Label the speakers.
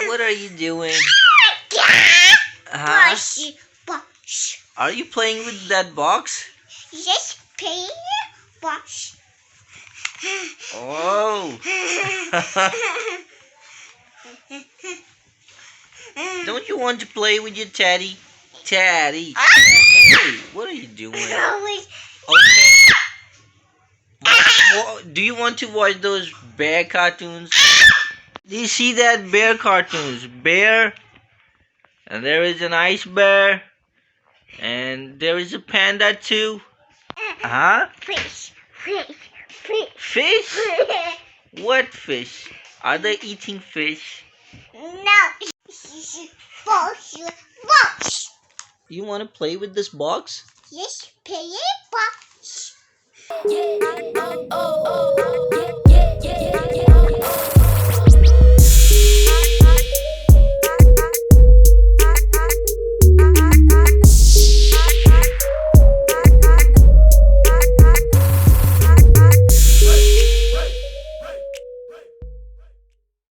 Speaker 1: What are you doing?
Speaker 2: Box.
Speaker 1: Are you playing with that box?
Speaker 2: Yes, play box.
Speaker 1: Oh. Don't you want to play with your teddy? Teddy. Hey, what are you doing? Okay. Do you want to watch those bear cartoons? Do you see that bear cartoons? Bear, and there is an ice bear, and there is a panda too. Huh?
Speaker 2: Fish.
Speaker 1: Fish? What fish? Are they eating fish?
Speaker 2: No. Box.
Speaker 1: You want to play with this box?
Speaker 2: Yes, play box.
Speaker 3: Yeah, oh, oh, oh, yeah, yeah, yeah, yeah.